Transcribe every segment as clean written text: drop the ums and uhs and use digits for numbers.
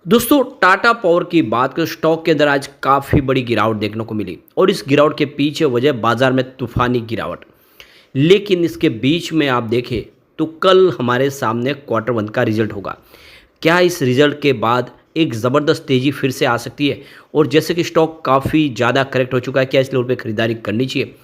दोस्तों टाटा पावर की बात करें स्टॉक के अंदर आज काफ़ी बड़ी गिरावट देखने को मिली और इस गिरावट के पीछे वजह बाजार में तूफानी गिरावट। लेकिन इसके बीच में आप देखें तो कल हमारे सामने क्वार्टर वन का रिजल्ट होगा। क्या इस रिजल्ट के बाद एक ज़बरदस्त तेज़ी फिर से आ सकती है? और जैसे कि स्टॉक काफ़ी ज़्यादा करेक्ट हो चुका है, क्या इस लेवल पे खरीदारी करनी चाहिए?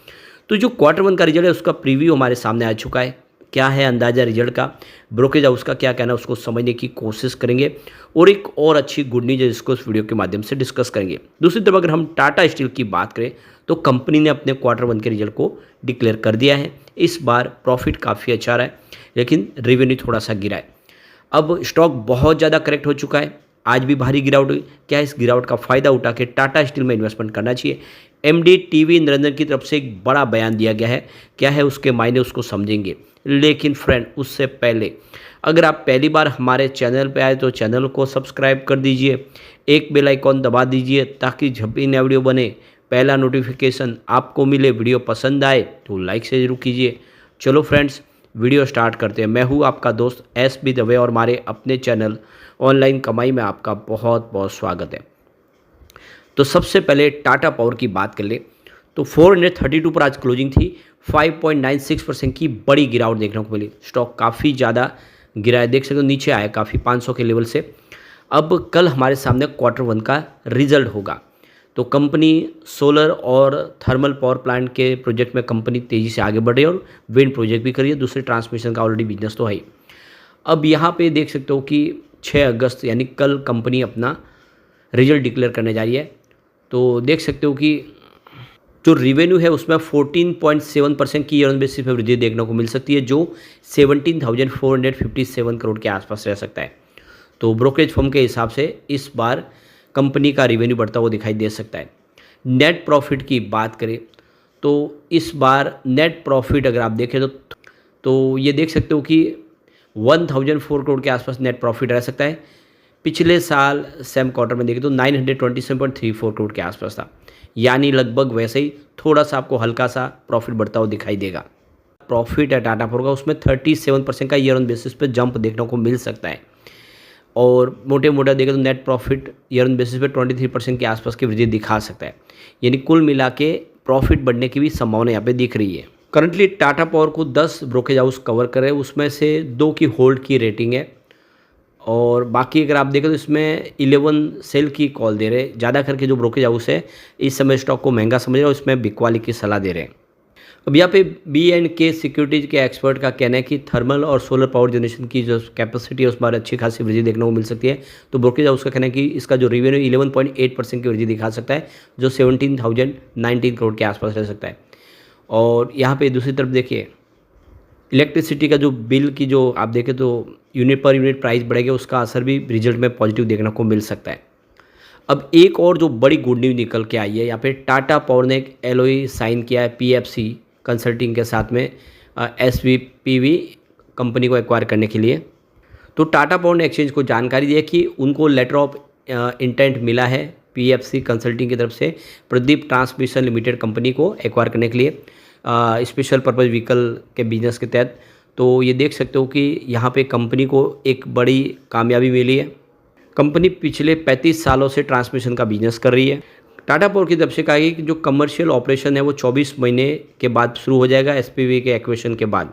तो जो क्वार्टर वन का रिजल्ट है उसका प्रीव्यू हमारे सामने आ चुका है। क्या है अंदाज़ा रिजल्ट का, ब्रोकरेज हाउस का क्या कहना है उसको समझने की कोशिश करेंगे और एक और अच्छी गुड न्यूज़ है जिसको इस वीडियो के माध्यम से डिस्कस करेंगे। दूसरी तरफ अगर हम टाटा स्टील की बात करें तो कंपनी ने अपने क्वार्टर वन के रिजल्ट को डिक्लेयर कर दिया है। इस बार प्रॉफिट काफ़ी अच्छा रहा है लेकिन रेवेन्यू थोड़ा सा गिरा है। अब स्टॉक बहुत ज़्यादा करेक्ट हो चुका है, आज भी भारी गिरावट हुई। क्या इस गिरावट का फ़ायदा उठा के टाटा स्टील में इन्वेस्टमेंट करना चाहिए? एमडी टीवी नरेंद्र की तरफ से एक बड़ा बयान दिया गया है, क्या है उसके मायने उसको समझेंगे। लेकिन फ्रेंड उससे पहले अगर आप पहली बार हमारे चैनल पे आए तो चैनल को सब्सक्राइब कर दीजिए, एक बेल आइकॉन दबा दीजिए ताकि जब भी नया वीडियो बने पहला नोटिफिकेशन आपको मिले। वीडियो पसंद आए तो लाइक से ज़रूर कीजिए। चलो फ्रेंड्स वीडियो स्टार्ट करते हैं। मैं हूँ आपका दोस्त एस बी दवे और हमारे अपने चैनल ऑनलाइन कमाई में आपका बहुत बहुत स्वागत है। तो सबसे पहले टाटा पावर की बात कर ले तो 432 पर आज क्लोजिंग थी। 5.96% की बड़ी गिरावट देखने को मिली। स्टॉक काफ़ी ज़्यादा गिरा है, देख सकते हो नीचे आया काफ़ी 500 के लेवल से। अब कल हमारे सामने क्वार्टर वन का रिजल्ट होगा तो कंपनी सोलर और थर्मल पावर प्लांट के प्रोजेक्ट में कंपनी तेज़ी से आगे बढ़ रही है और विंड प्रोजेक्ट भी करी है। दूसरे ट्रांसमिशन का ऑलरेडी बिजनेस तो है ही। अब यहाँ पे देख सकते हो कि 6 अगस्त यानी कल कंपनी अपना रिजल्ट डिक्लेयर करने जा रही है। तो देख सकते हो कि जो रिवेन्यू है उसमें 14.7% की ईयर ऑन बेसिस पे वृद्धि देखने को मिल सकती है, जो 17,457 करोड़ के आसपास रह सकता है। तो ब्रोकरेज फर्म के हिसाब से इस बार कंपनी का रिवेन्यू बढ़ता हुआ दिखाई दे सकता है। नेट प्रॉफिट की बात करें तो इस बार नेट प्रॉफिट अगर आप देखें तो ये देख सकते हो कि 1004 करोड़ के आसपास नेट प्रॉफिट रह सकता है। पिछले साल सेम क्वार्टर में देखें तो 927.34 करोड़ के आसपास था, यानी लगभग वैसे ही थोड़ा सा आपको हल्का सा प्रॉफिट बढ़ता हुआ दिखाई देगा। प्रॉफिट है टाटा पावर का उसमें 37% का ईयर ऑन बेसिस पे जंप देखने को मिल सकता है और मोटे मोटा देखें तो net profit year on basis पे 23% के आसपास की वृद्धि दिखा सकता है। यानी कुल मिला के प्रॉफिट बढ़ने की भी संभावना यहाँ पे दिख रही है। करंटली टाटा पावर को 10 ब्रोकरेज हाउस कवर कर रहे हैं, उसमें से 2 की होल्ड की रेटिंग है और बाकी अगर आप देखें तो इसमें 11 सेल की कॉल दे रहे हैं। ज़्यादा करके जो ब्रोकरेज हाउस है इस समय स्टॉक को महंगा समझ रहे हैं और इसमें बिकवाली की सलाह दे रहे हैं। अब यहाँ पे B&K सिक्योरिटीज़ के एक्सपर्ट का कहना है कि थर्मल और सोलर पावर जनरेशन की जो कैपेसिटी है उस पर अच्छी खासी वृद्धि देखने को मिल सकती है। तो ब्रोकरेज हाउस का कहना है कि इसका जो रिवेन्यू 11.8% की वृद्धि दिखा सकता है, जो 17,019 करोड़ के आसपास रह सकता है। और यहाँ पे दूसरी तरफ देखिए इलेक्ट्रिसिटी का जो बिल की जो आप देखें तो यूनिट पर यूनिट प्राइस बढ़ेगा, उसका असर भी रिजल्ट में पॉजिटिव देखने को मिल सकता है। अब एक और जो बड़ी गुड न्यूज़ निकल के आई है, यहाँ पे टाटा पावर ने एक LOI साइन किया है PFC कंसल्टिंग के साथ में SVPV कंपनी को एक्वायर करने के लिए। तो टाटा पावर ने एक्सचेंज को जानकारी दी है कि उनको लेटर ऑफ इंटेंट मिला है PFC कंसल्टिंग की तरफ से प्रदीप ट्रांसमिशन लिमिटेड कंपनी को एक्वायर करने के लिए स्पेशल पर्पज़ व्हीकल के बिजनेस के तहत। तो ये देख सकते हो कि यहाँ पे कंपनी को एक बड़ी कामयाबी मिली है। कंपनी पिछले 35 सालों से ट्रांसमिशन का बिजनेस कर रही है। टाटा पावर की तरफ से कहा गया कि जो कमर्शियल ऑपरेशन है वो 24 महीने के बाद शुरू हो जाएगा SPV के एक्विजिशन के बाद।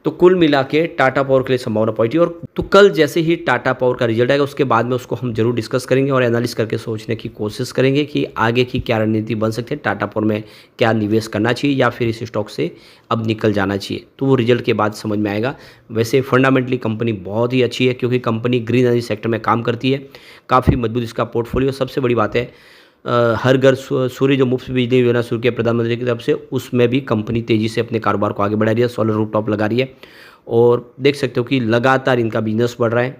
तो कुल मिला के टाटा पावर के लिए संभावना पॉजिटिव। और तो कल जैसे ही टाटा पावर का रिजल्ट आएगा उसके बाद में उसको हम जरूर डिस्कस करेंगे और एनालिस करके सोचने की कोशिश करेंगे कि आगे की क्या रणनीति बन सकती है, टाटा पावर में क्या निवेश करना चाहिए या फिर इस स्टॉक से अब निकल जाना चाहिए। तो वो रिजल्ट के बाद समझ में आएगा। वैसे फंडामेंटली कंपनी बहुत ही अच्छी है क्योंकि कंपनी ग्रीन एनर्जी सेक्टर में काम करती है, काफ़ी मजबूत इसका पोर्टफोलियो। सबसे बड़ी बात है हर घर सूर्य जो मुफ्त बिजली योजना शुरू किया प्रधानमंत्री की तरफ से, उसमें भी कंपनी तेज़ी से अपने कारोबार को आगे बढ़ा रही है, सोलर रूफटॉप लगा रही है और देख सकते हो कि लगातार इनका बिजनेस बढ़ रहा है।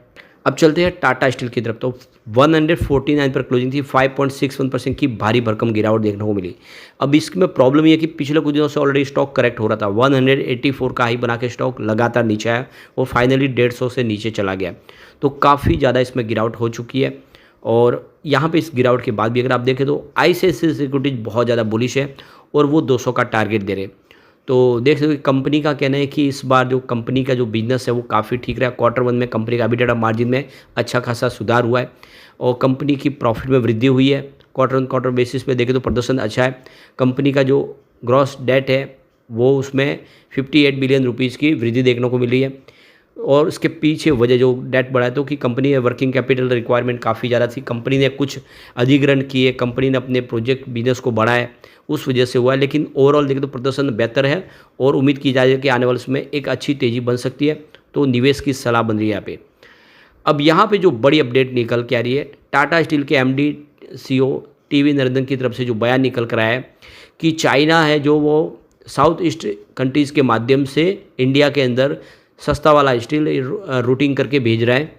अब चलते हैं टाटा स्टील की तरफ। तो 149 पर क्लोजिंग थी। 5.61% की भारी भरकम गिरावट देखने को मिली। अब इसमें प्रॉब्लम ये है कि पिछले कुछ दिनों से ऑलरेडी स्टॉक करेक्ट हो रहा था। 184 का हाई बना के स्टॉक लगातार नीचे आया और फाइनली 150 से नीचे चला गया। तो काफ़ी ज़्यादा इसमें गिरावट हो चुकी है और यहाँ पे इस गिरावट के बाद भी अगर आप देखें तो ICICI सिक्योरिटीज बहुत ज़्यादा बुलिश है और वो 200 का टारगेट दे रहे हैं। तो देख सकते हो कंपनी का कहना है कि इस बार जो कंपनी का जो बिजनेस है वो काफ़ी ठीक रहा। क्वार्टर 1 में कंपनी का एबिटा मार्जिन में अच्छा खासा सुधार हुआ है और कंपनी की प्रॉफिट में वृद्धि हुई है। क्वार्टर ऑन क्वार्टर बेसिस पे देखें तो प्रदर्शन अच्छा है। कंपनी का जो ग्रॉस डेट है वो उसमें 58 बिलियन रुपीज़ की वृद्धि देखने को मिली है और उसके पीछे वजह जो डेट बढ़ा है तो कि कंपनी में वर्किंग कैपिटल रिक्वायरमेंट काफ़ी ज़्यादा थी। कंपनी ने कुछ अधिग्रहण किए, कंपनी ने अपने प्रोजेक्ट बिजनेस को बढ़ाया, उस वजह से हुआ है। लेकिन ओवरऑल देखें तो प्रदर्शन बेहतर है और उम्मीद की जा रही है कि आने वाले समय एक अच्छी तेज़ी बन सकती है। तो निवेश की सलाह बन रही है यहाँ पे। अब यहाँ पे जो बड़ी अपडेट निकल के आ रही है, टाटा स्टील के एमडी सीईओ टीवी नरेंद्रन की तरफ से जो बयान निकल कर आया है कि चाइना है जो वो साउथ ईस्ट कंट्रीज़ के माध्यम से इंडिया के अंदर सस्ता वाला स्टील रूटिंग करके भेज रहा है।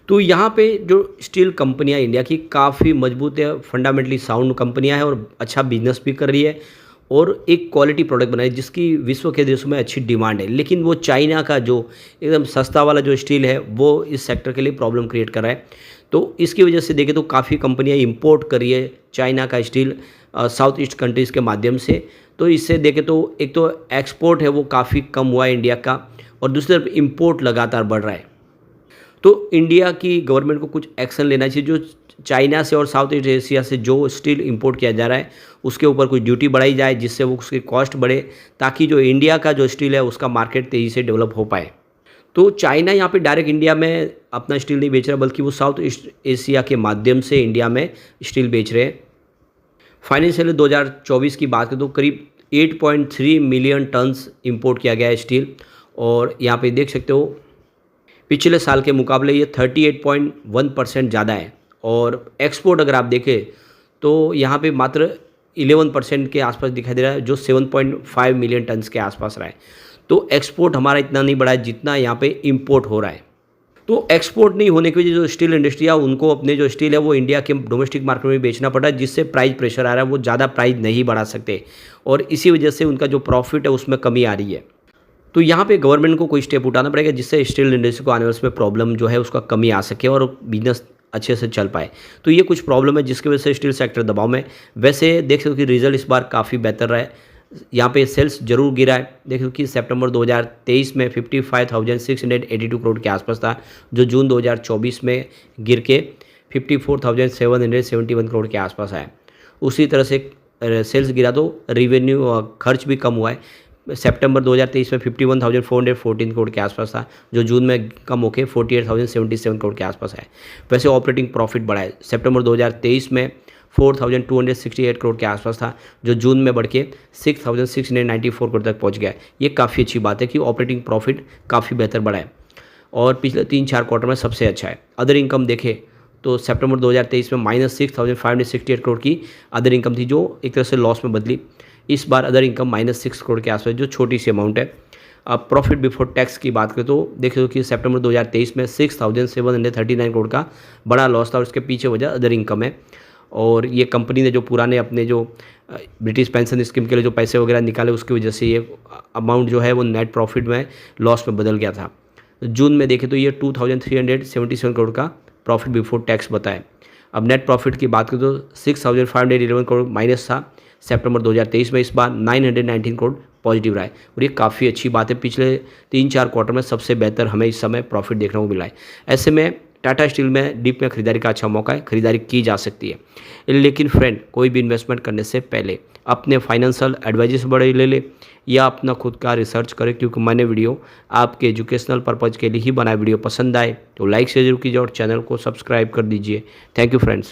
तो यहाँ पे जो स्टील कंपनियाँ इंडिया की काफ़ी मजबूत है, फंडामेंटली साउंड कंपनियाँ हैं और अच्छा बिजनेस भी कर रही है और एक क्वालिटी प्रोडक्ट बना है जिसकी विश्व के देशों में अच्छी डिमांड है। लेकिन वो चाइना का जो एकदम सस्ता वाला जो स्टील है वो इस सेक्टर के लिए प्रॉब्लम क्रिएट कर रहा है। तो इसकी वजह से देखें तो काफ़ी कंपनियाँ इंपोर्ट कर रही है चाइना का स्टील साउथ ईस्ट कंट्रीज़ के माध्यम से। तो इससे देखें तो एक तो एक्सपोर्ट है वो काफ़ी कम हुआ है इंडिया का और दूसरी तरफ इम्पोर्ट लगातार बढ़ रहा है। तो इंडिया की गवर्नमेंट को कुछ एक्शन लेना चाहिए। जो चाइना से और साउथ ईस्ट एशिया से जो स्टील इंपोर्ट किया जा रहा है उसके ऊपर कुछ ड्यूटी बढ़ाई जाए जिससे वो उसकी कॉस्ट बढ़े, ताकि जो इंडिया का जो स्टील है उसका मार्केट तेज़ी से डेवलप हो पाए। तो चाइना यहाँ पे डायरेक्ट इंडिया में अपना स्टील नहीं बेच रहा बल्कि वो साउथ ईस्ट एशिया के माध्यम से इंडिया में स्टील बेच रहे हैं। फाइनेंशियल 2024 की बात करें तो करीब 8.3 मिलियन टन्स इंपोर्ट किया गया है स्टील और यहाँ पे देख सकते हो पिछले साल के मुकाबले ये 38.1% ज़्यादा है। और एक्सपोर्ट अगर आप देखें तो यहाँ पे मात्र 11% के आसपास दिखाई दे रहा है जो 7.5 मिलियन टन्स के आसपास रहा है। तो एक्सपोर्ट हमारा इतना नहीं बढ़ा है जितना यहाँ पे इंपोर्ट हो रहा है। तो एक्सपोर्ट नहीं होने की वजह जो स्टील इंडस्ट्री है उनको अपने जो स्टील है वो इंडिया के डोमेस्टिक मार्केट में बेचना पड़ रहा है, जिससे प्राइस प्रेशर आ रहा है, वो ज़्यादा प्राइस नहीं बढ़ा सकते और इसी वजह से उनका जो प्रॉफिट है उसमें कमी आ रही है। तो यहाँ पे गवर्नमेंट को कोई स्टेप उठाना पड़ेगा जिससे स्टील इंडस्ट्री को आने वाले में प्रॉब्लम जो है उसका कमी आ सके और बिजनेस अच्छे से चल पाए। तो ये कुछ प्रॉब्लम है जिसकी वजह से स्टील सेक्टर दबाव में। वैसे देख सकते हो कि रिजल्ट इस बार काफ़ी बेहतर रहा है। यहाँ पे सेल्स जरूर गिरा है। देख सकते हो कि सितंबर 2023 में 55,682 करोड़ के आसपास था, जो जून 2024 में गिर के 54,771 करोड़ के आसपास आया। उसी तरह से सेल्स गिरा तो रिवेन्यू खर्च भी कम हुआ है। सितंबर 2023 में 51,414 करोड़ के आसपास था, जो जून में कम होकर 48,077 करोड़ के आसपास है। वैसे ऑपरेटिंग प्रॉफिट बढ़ा है। सितंबर 2023 में 4,268 करोड़ के आसपास था, जो जून में बढ़ के 6,694 करोड़ तक पहुंच गया है। ये काफ़ी अच्छी बात है कि ऑपरेटिंग प्रॉफिट काफ़ी बेहतर बढ़ा है और पिछले 3-4 क्वार्टर में सबसे अच्छा है। अदर इनकम देखें तो सितंबर 2023 में -6,568 करोड़ की अदर इनकम थी, जो एक तरह से लॉस में बदली। इस बार अदर इनकम -6 करोड़ के आसपास, जो छोटी सी अमाउंट है। अब प्रॉफिट बिफोर टैक्स की बात करें तो देखो कि सितंबर 2023 में 6,739 करोड़ का बड़ा लॉस था और उसके पीछे वजह अदर इनकम है। और ये कंपनी ने जो पुराने अपने जो ब्रिटिश पेंशन स्कीम के लिए जो पैसे वगैरह निकाले उसकी वजह से ये अमाउंट जो है वो नेट प्रॉफिट में लॉस में बदल गया था। जून में देखें तो ये 2,377 करोड़ का प्रॉफिट बिफोर टैक्स बताए। अब नेट प्रॉफिट की बात करें तो 6,511 करोड़ माइनस था सितंबर 2023 में। इस बार 919 करोड़ पॉजिटिव रहा है और ये काफ़ी अच्छी बात है। पिछले 3-4 क्वार्टर में सबसे बेहतर हमें इस समय प्रॉफिट देखने को मिला है। ऐसे में टाटा स्टील में डीप में खरीदारी का अच्छा मौका है, खरीदारी की जा सकती है। लेकिन फ्रेंड, कोई भी इन्वेस्टमेंट करने से पहले अपने फाइनेंशियल एडवाइजर बड़े ले ले या अपना खुद का रिसर्च करें, क्योंकि मैंने वीडियो आपके एजुकेशनल पर्पज़ के लिए ही बनाया। वीडियो पसंद आए तो लाइक शेयर जरूर कीजिए और चैनल को सब्सक्राइब कर दीजिए। Thank you friends.